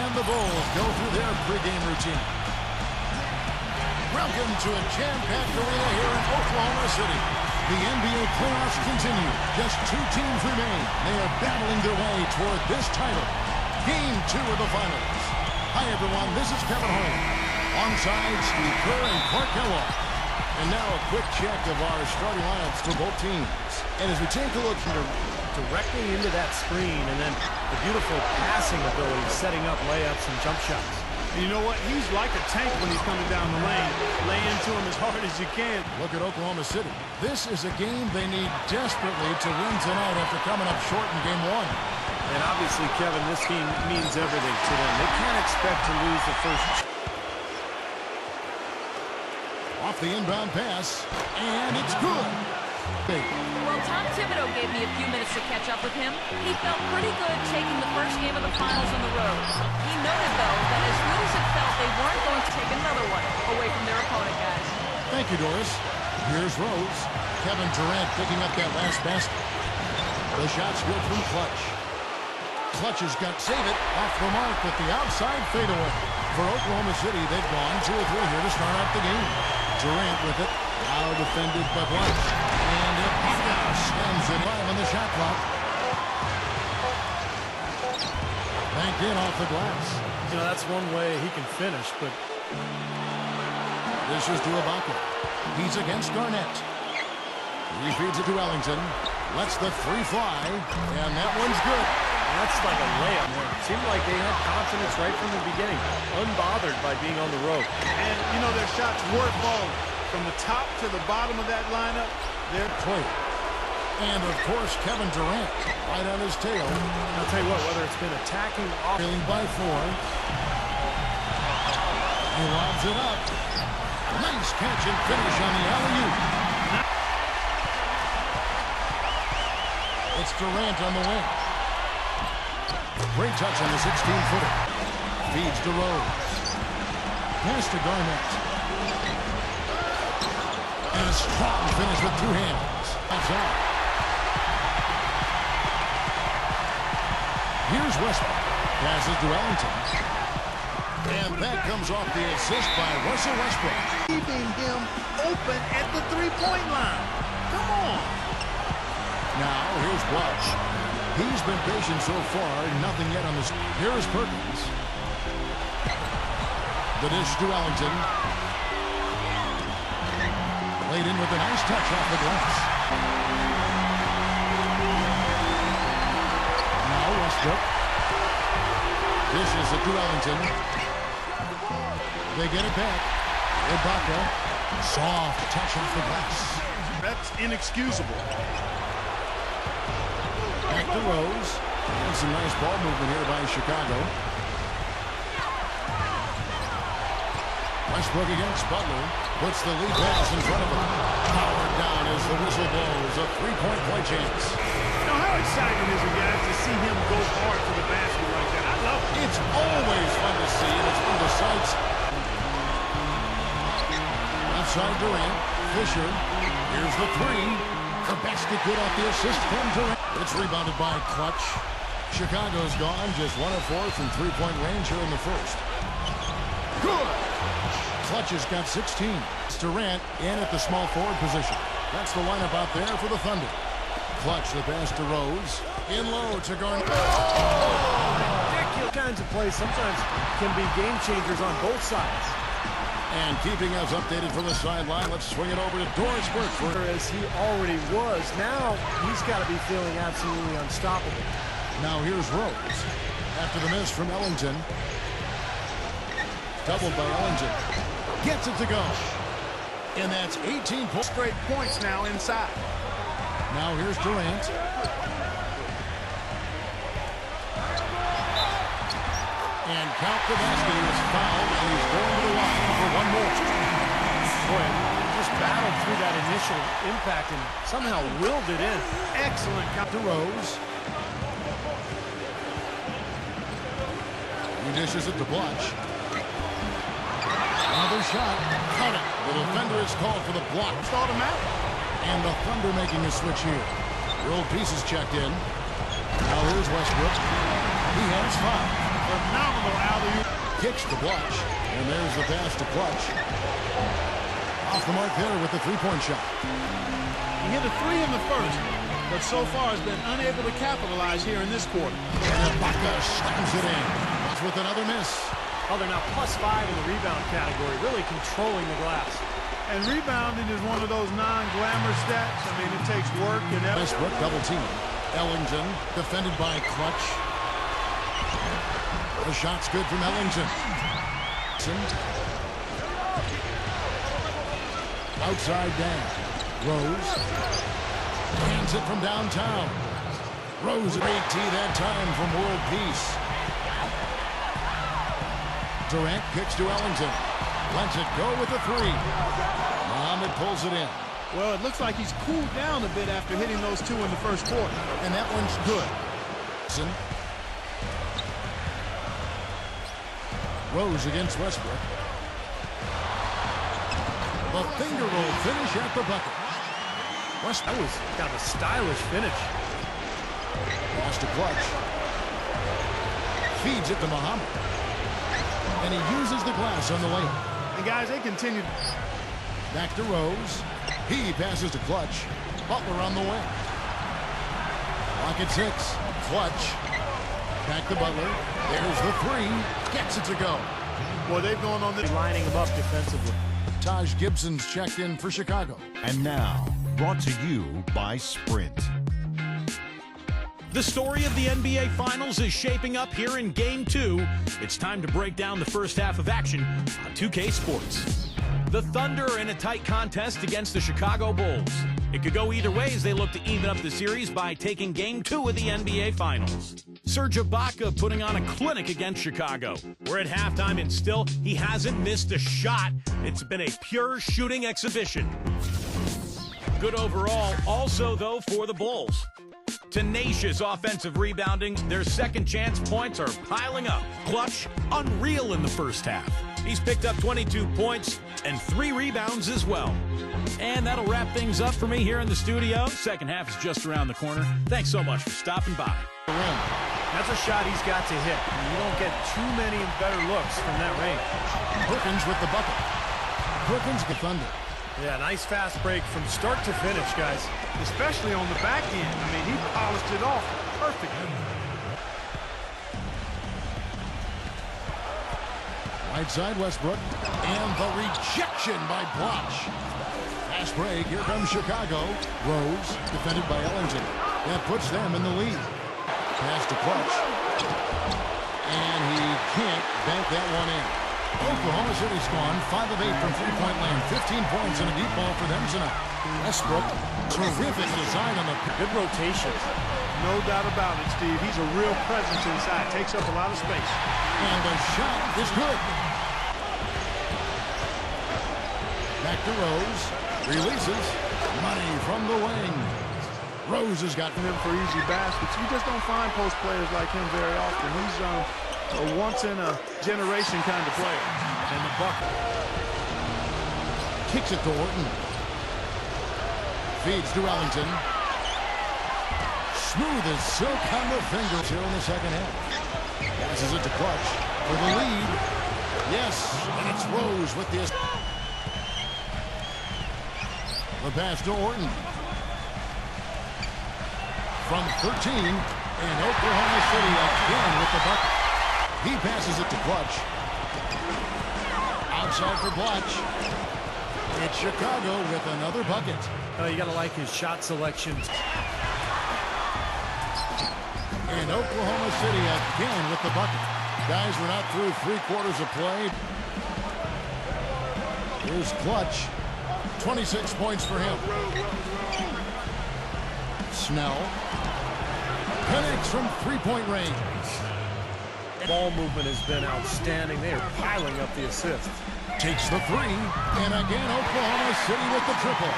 And the Bulls go through their pregame routine. Welcome to a jam-packed arena here in Oklahoma City. The NBA playoffs continue. Just 2 teams remain. They are battling their way toward this title. Game 2 of the finals. Hi, everyone. This is Kevin Holmes. Onside, Steve Kerr and Clark Kellogg. And now a quick check of our starting lineups for both teams. And as we take a look here, directly into that screen, and then the beautiful passing ability, setting up layups and jump shots. And you know what? He's like a tank when he's coming down the lane. Lay into him as hard as you can. Look at Oklahoma City. This is a game they need desperately to win tonight after coming up short in game 1. And obviously, Kevin, this game means everything to them. They can't expect to lose the first. Off the inbound pass, and it's good. Well, Tom Thibodeau gave me a few minutes to catch up with him. He felt pretty good taking the first game of the finals on the road. He noted, though, that as good as it felt, they weren't going to take another one away from their opponent, guys. Thank you, Doris. Here's Rose. Kevin Durant picking up that last basket. The shot's good from Clutch. Clutch has got save it off the mark with the outside fadeaway. For Oklahoma City, they've gone 2 or 3 here to start out the game. Durant with it. Now defended by Blunt. And Ibaka stands in 5 on the shot clock. Banked in off the glass. You know, that's one way he can finish, but... This is to Ibaka. He's against Garnett. He feeds it to Ellington. Lets the 3 fly. And that one's good. That's like a layup. It seemed like they had confidence right from the beginning. Unbothered by being on the road. And, you know, their shots were falling. From the top to the bottom of that lineup, they're clear. And, of course, Kevin Durant right on his tail. I'll tell you what, whether it's been attacking off... Trailing by 4. He lobs it up. Nice catch and finish on the alley-oop. It's Durant on the wing. Great touch on the 16-footer. Feeds to Rose. Pass to Garnett. And a strong finish with 2 hands. That's out. Here's Westbrook. Passes to Ellington. And that comes off the assist by Russell Westbrook. leaving him open at the 3-point line. Come on. Now, here's Blush. He's been patient so far. Nothing yet on this. Here is Perkins. The dish to Ellington. Laid in with a nice touch off the glass. Now Westbrook. Dishes it to Ellington. They get it back. Ibaka. Soft touch off the glass. That's inexcusable. Back to Rose. And some nice ball movement here by Chicago. Westbrook against Butler. Puts the lead pass in front of him. Powered down as the whistle blows. A 3-point play chance. Now, how exciting is it, guys, to see him go hard for the basket like that? I love it. It's always fun to see, and it's one of the sights. Outside Durant. Fisher. Here's the 3. The basket good off the assist from Durant. It's rebounded by Clutch. Chicago's gone just 1 of 4 from 3-point range here in the first. Good. Clutch has got 16. It's Durant in at the small forward position. That's the lineup out there for the Thunder. Clutch the pass to Rose. In low to Garnett. Ridiculous kinds of plays sometimes can be game changers on both sides. And keeping us updated from the sideline, let's swing it over to Doris Burke. As he already was, now he's got to be feeling absolutely unstoppable. Now here's Rose. After the miss from Ellington. Doubled by Ellington. Gets it to go. And that's 18 straight points now inside. Now here's Durant. And count the basket. He was fouled, and he's going to the line for 1 more. Boy, just battled through that initial impact and somehow willed it in. Excellent count to Rose. He dishes it to Blush. Another shot. Cut it. The defender is called for the block. It's automatic. And the Thunder making a switch here. World pieces checked in. Now here's Westbrook. He has 5. Phenomenal alley-oop. Kicks to Clutch, and there's the pass to Clutch. Off the mark there with the three-point shot. He hit a three in the first, but so far has been unable to capitalize here in this quarter. And Ibaka slams it in. That's with another miss. Oh, they're now +5 in the rebound category, really controlling the glass. And rebounding is one of those non-glamour stats. I mean, it takes work and effort. Westbrook double team. Ellington defended by Clutch. The shot's good from Ellington. Outside down. Rose. Hands it from downtown. Rose at 18 that time from World Peace. Durant kicks to Ellington. Lets it go with the three. Muhammad pulls it in. Well, it looks like he's cooled down a bit after hitting those two in the first quarter. And that one's good. Rose against Westbrook. The finger roll finish at the bucket. That was kind of a stylish finish. Pass to Clutch. Feeds it to Muhammad. And he uses the glass on the lane. And guys, they continue. Back to Rose. He passes to Clutch. Butler on the wing. Clock at 6. Clutch. Back to Butler. There's the three. Gets it to go. Boy, they've gone on this. Lining him up defensively. Taj Gibson's checked in for Chicago. And now, brought to you by Sprint. The story of the NBA Finals is shaping up here in Game 2. It's time to break down the first half of action on 2K Sports. The Thunder are in a tight contest against the Chicago Bulls. It could go either way as they look to even up the series by taking Game 2 of the NBA Finals. Serge Ibaka putting on a clinic against Chicago. We're at halftime and still he hasn't missed a shot. It's been a pure shooting exhibition. Good overall also, though, for the Bulls. Tenacious offensive rebounding. Their second chance points are piling up. Clutch, unreal in the first half. He's picked up 22 points and 3 rebounds as well. And that'll wrap things up for me here in the studio. Second half is just around the corner. Thanks so much for stopping by. That's a shot he's got to hit. You don't get too many better looks from that range. Perkins with the bucket. Perkins the Thunder. Yeah, nice fast break from start to finish, guys. Especially on the back end. I mean, he polished it off perfectly. Right side Westbrook. And the rejection by Blotch. Fast break. Here comes Chicago. Rose defended by Ellington. That puts them in the lead. Pass to Clutch. And he can't bank that one in. Oklahoma City's gone 5 of 8 from three-point land. 15 points and a deep ball for them tonight. Westbrook, terrific design on the Good rotation. No doubt about it, Steve. He's a real presence inside. Takes up a lot of space. and the shot is good. Back to Rose. Releases. Money from the wing. Rose has got him for easy baskets. You just don't find post players like him very often. He's a once-in-a-generation kind of player. And the bucket. Kicks it to Orton. Feeds to Ellington. Smooth as silk on the fingers here in the second half. Passes it to Clutch for the lead. Yes, and it's Rose with the... The pass to Orton. From 13, and Oklahoma City again with the bucket. He passes it to Clutch. Outside for Clutch. It's Chicago with another bucket. You got to like his shot selections. And Oklahoma City again with the bucket. Guys, we're not through 3 quarters of play. Here's Clutch. 26 points for him. Snell. Connects from 3-point range. Ball movement has been outstanding. They are piling up the assists. Takes the 3. And again, Oklahoma City with the triple.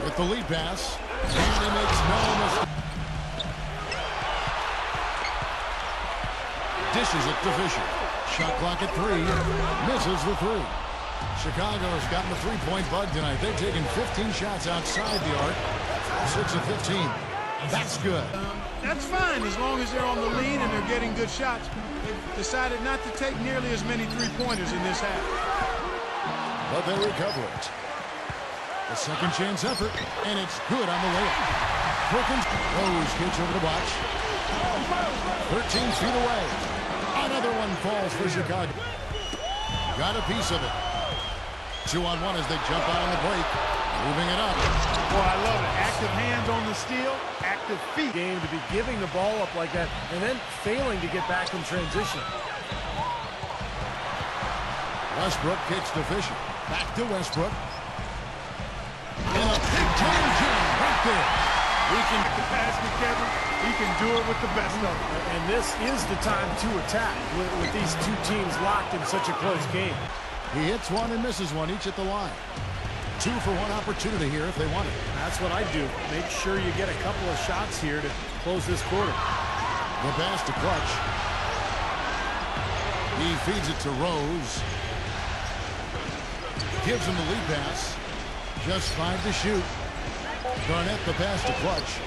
With the lead pass. And he makes no mistake. Dishes it to Fisher. Shot clock at 3. Misses the 3. Chicago's gotten the three-point bug tonight. They've taken 15 shots outside the arc. 6 of 15. That's good. That's fine as long as they're on the lead and they're getting good shots. They've decided not to take nearly as many three-pointers in this half. But they recover it. A second chance effort, and it's good on the layup. Perkins, Rose gets over the watch. 13 feet away. Another one falls for Chicago. Got a piece of it. 2-on-1 as they jump out on the break. Moving it up. Boy, I love it. Active hands on the steal, active feet. Game to be giving the ball up like that and then failing to get back in transition. Westbrook kicks to Fisher. Back to Westbrook. And a big-time jam right there. He can pass to Kevin. He can do it with the best of them. And this is the time to attack with these two teams locked in such a close game. He hits one and misses one, each at the line. 2 for 1 opportunity here if they want it. That's what I do. Make sure you get a couple of shots here to close this quarter. The pass to Clutch. He feeds it to Rose. Gives him the lead pass. Just 5 to shoot. Garnett the pass to Clutch.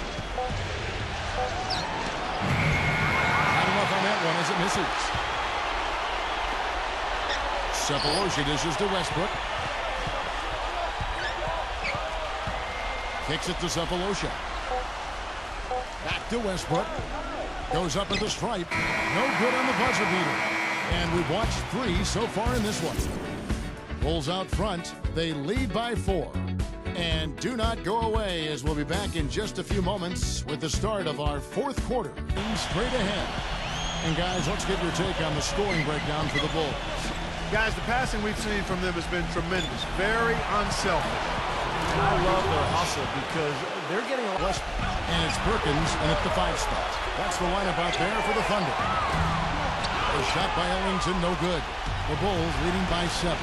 Not enough on that one as it misses. Cephalosha dishes to Westbrook. Kicks it to Cephalosha. Back to Westbrook. Goes up at the stripe. No good on the buzzer beater. And we've watched 3 so far in this one. Bulls out front. They lead by 4. And do not go away as we'll be back in just a few moments with the start of our 4th quarter. Straight ahead. And guys, let's get your take on the scoring breakdown for the Bulls. Guys, the passing we've seen from them has been tremendous. Very unselfish. And I love their hustle because they're getting a West, and it's Perkins, and at the 5 spot. That's the lineup out there for the Thunder. A shot by Ellington, no good. The Bulls leading by 7.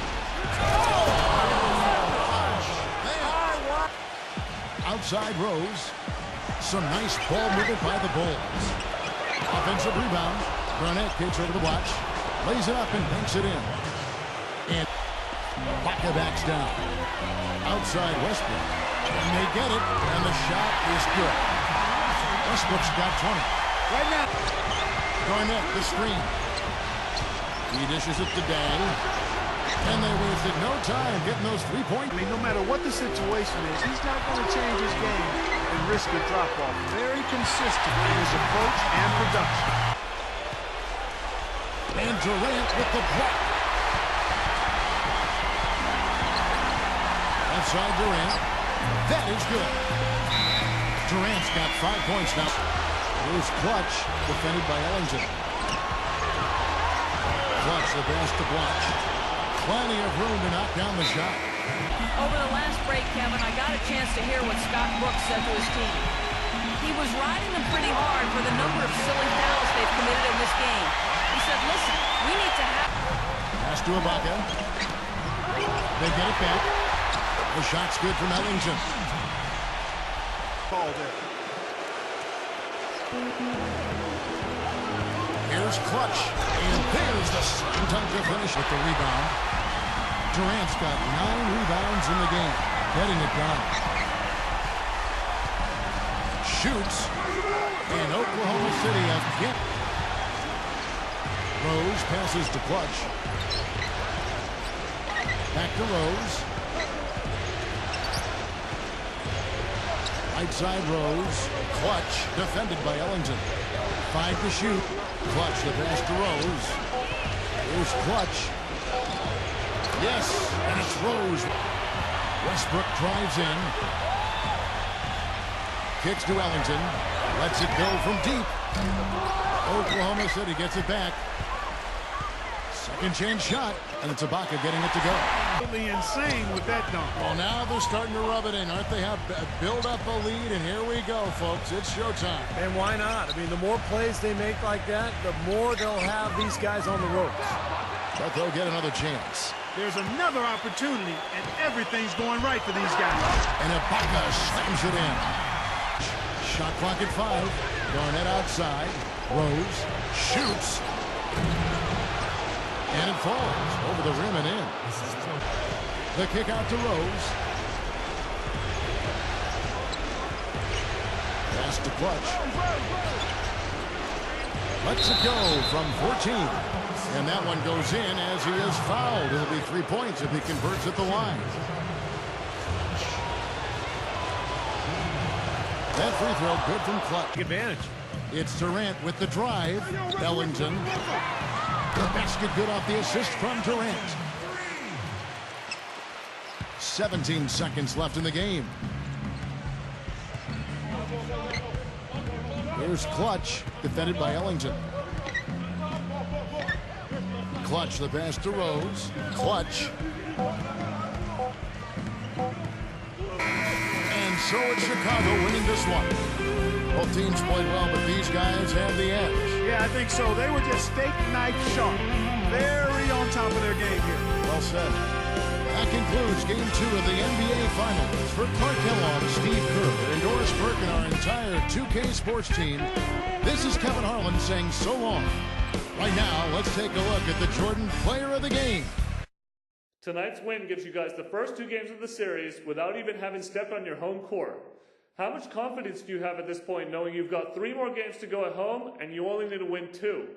Outside Rose. Some nice ball movement by the Bulls. Offensive rebound. Garnett kicks over the watch. Lays it up and banks it in. And Baca backs down. Outside Westbrook. And they get it, and the shot is good. Westbrook's got 20. Right now. Garnett, the screen. He dishes it to Dan. And they wasted no time getting those 3-point. I mean, no matter what the situation is, he's not going to change his game and risk a drop-off. Very consistent in his approach and production. And Durant with the block. Outside Durant. That is good. Durant's got 5 points now. Here's Clutch, defended by Ellington. Clutch, the pass to Blanche. Plenty of room to knock down the shot. Over the last break, Kevin, I got a chance to hear what Scott Brooks said to his team. He was riding them pretty hard for the number of silly fouls they've committed in this game. He said, listen, we need to have... Pass to Ibaka. They get it back. The shot's good from Ellington. Ball there. Here's Clutch. And there's the second time to finish with the rebound. Durant's got 9 rebounds in the game. Getting it done. Shoots. And Oklahoma City has hit. Rose passes to Clutch. Back to Rose. Right side Rose. Clutch defended by Ellington. 5 to shoot. Clutch the pass to Rose. Here's Clutch. Yes, and it's Rose. Westbrook drives in. Kicks to Ellington. Lets it go from deep. Oklahoma City gets it back. Second chance shot, and it's Ibaka getting it to go. Absolutely insane with that dunk. Well, now they're starting to rub it in, aren't they? Have build up a lead, and here we go, folks. It's showtime. And why not? I mean, the more plays they make like that, the more they'll have these guys on the ropes. But they'll get another chance. There's another opportunity, and everything's going right for these guys. And Ibaka slams it in. Shot clock at 5. Garnett outside. Rose shoots. And it falls over the rim and in. The kick out to Rose. Pass to Clutch. Lets it go from 14. And that one goes in as he is fouled. It'll be 3 points if he converts at the line. That free throw good from Clutch. Take advantage. It's Durant with the drive. Ellington. The basket good off the assist from Durant. 17 seconds left in the game. Here's Clutch, defended by Ellington. Clutch, the pass to Rose. Clutch. And so it's Chicago winning this one. Both teams played well, but these guys have the edge. Yeah, I think so. They were just steak knife sharp. Very on top of their game here. Well said. That concludes Game 2 of the NBA Finals. For Clark Kellogg, Steve Kerr, and Doris Burke, and our entire 2K Sports team, this is Kevin Harlan saying so long. Right now, let's take a look at the Jordan Player of the Game. Tonight's win gives you guys the first 2 games of the series without even having stepped on your home court. How much confidence do you have at this point knowing you've got 3 more games to go at home and you only need to win 2?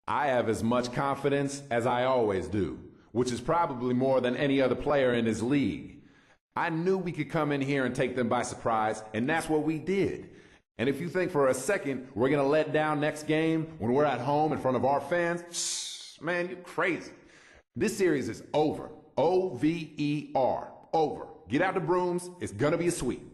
I have as much confidence as I always do, which is probably more than any other player in this league. I knew we could come in here and take them by surprise, and that's what we did. And if you think for a second we're going to let down next game when we're at home in front of our fans, man, you're crazy. This series is over. O-V-E-R. Over. Get out the brooms. It's going to be a sweep.